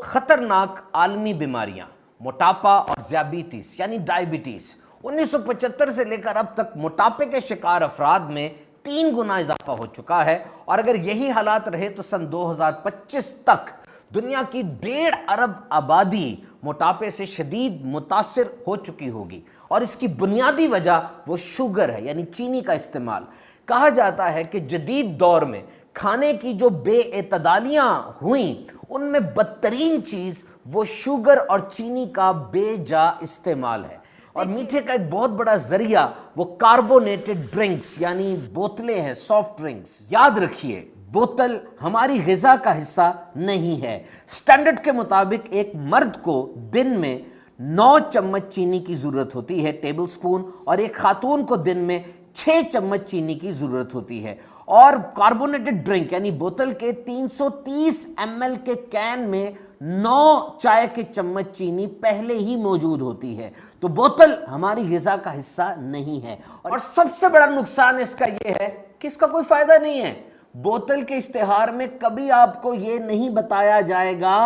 खतरनाक आलमी बीमारियां, मोटापा और ज़ियाबीतीस यानी डायबिटीज, 1975 से लेकर अब तक मोटापे के शिकार अफराद में 3 गुना इजाफा हो चुका है। और अगर यही हालात रहे तो सन 2025 तक दुनिया की 1.5 अरब आबादी मोटापे से शदीद मुतासिर हो चुकी होगी। और इसकी बुनियादी वजह वो शुगर है, यानी चीनी का इस्तेमाल। कहा जाता है कि जदीद दौर में खाने की जो बेएतदालियां हुई, उनमें बदतरीन चीज वो शुगर और चीनी का बेजा इस्तेमाल है। और मीठे का एक बहुत बड़ा जरिया वो कार्बोनेटेड ड्रिंक्स यानी बोतलें हैं, सॉफ्ट ड्रिंक्स। याद रखिए, बोतल हमारी ग़िज़ा का हिस्सा नहीं है। स्टैंडर्ड के मुताबिक एक मर्द को दिन में 9 चम्मच चीनी की जरूरत होती है, टेबल स्पून, और एक खातून को दिन में 6 चम्मच चीनी की जरूरत होती है। और कार्बोनेटेड ड्रिंक यानी बोतल के 330 ml के कैन में 9 चाय के चम्मच चीनी पहले ही मौजूद होती है। तो बोतल हमारी ग़िज़ा का हिस्सा नहीं है। और सबसे बड़ा नुकसान इसका यह है कि इसका कोई फायदा नहीं है। बोतल के इश्तिहार में कभी आपको यह नहीं बताया जाएगा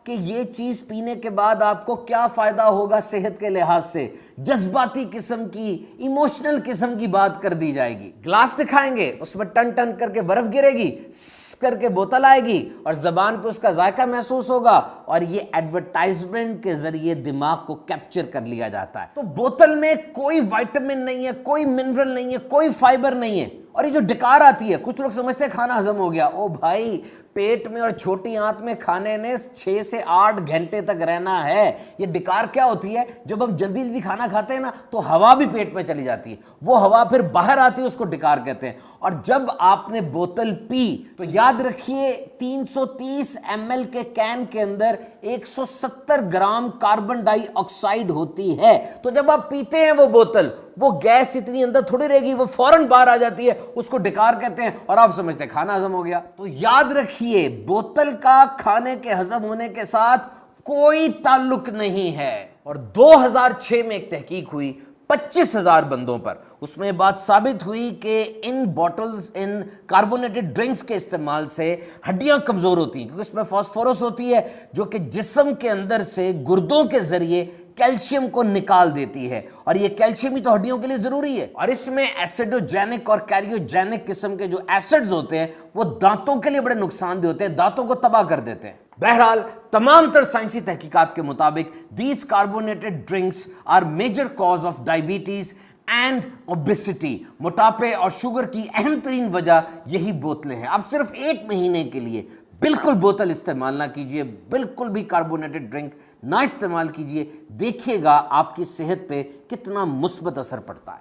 कि ये चीज पीने के बाद आपको क्या फायदा होगा सेहत के लिहाज से। जज्बाती किस्म की, इमोशनल किस्म की बात कर दी जाएगी। ग्लास दिखाएंगे, उसमें टन टन करके बर्फ गिरेगी, करके बोतल आएगी और जबान पे उसका जायका महसूस होगा, और ये एडवर्टाइजमेंट के जरिए दिमाग को कैप्चर कर लिया जाता है। तो बोतल में कोई विटामिन नहीं है, कोई मिनरल नहीं है, कोई फाइबर नहीं है। और ये जो डकार आती है, कुछ लोग समझते हैं खाना हजम हो गया। ओ भाई, पेट में और छोटी आंत में खाने ने 6 से 8 घंटे तक रहना है। ये डकार क्या होती है? जब हम जल्दी जल्दी खाना खाते हैं ना, तो हवा भी पेट में चली जाती है, वो हवा फिर बाहर आती है, उसको डकार कहते हैं। और जब आपने बोतल पी तो याद रखिए, 330 ml के कैन के अंदर 170 ग्राम कार्बन डाइऑक्साइड होती है। तो जब आप पीते हैं वो बोतल, वो गैस इतनी अंदर थोड़ी रहेगी, वो फौरन बाहर आ जाती है, उसको डकार कहते हैं, और आप समझते हैं खाना हजम हो गया। तो याद रखिए, बोतल का खाने के हजम होने के साथ कोई ताल्लुक नहीं है। और 2006 में एक तहकीक हुई 25,000 बंदों पर। उसमें बात साबित हुई कि इन बॉटल्स, इन कार्बोनेटेड ड्रिंक्स के इस्तेमाल से हड्डियां कमजोर होती हैं, क्योंकि इसमें फास्फोरस होती है जो कि जिस्म के अंदर से गुर्दों के जरिए कैल्शियम को निकाल देती है। और ये कैल्शियम ही तो हड्डियों के लिए जरूरी है। और इसमें एसिडोजेनिक और कैरियोजेनिक किस्म के जो एसिड्स होते हैं, वो दांतों के लिए बड़े नुकसानदेह होते हैं, दांतों को तबाह कर देते हैं। बहरहाल, तमाम तर साइंसी तहकीकात के मुताबिक these carbonated drinks are major cause of diabetes and obesity. मोटापे और शुगर की अहम तरीन वजह यही बोतलें हैं। अब सिर्फ 1 महीने के लिए बिल्कुल बोतल इस्तेमाल ना कीजिए, बिल्कुल भी कार्बोनेटेड ड्रिंक ना इस्तेमाल कीजिए। देखिएगा आपकी सेहत पे कितना मुस्बत असर पड़ता है।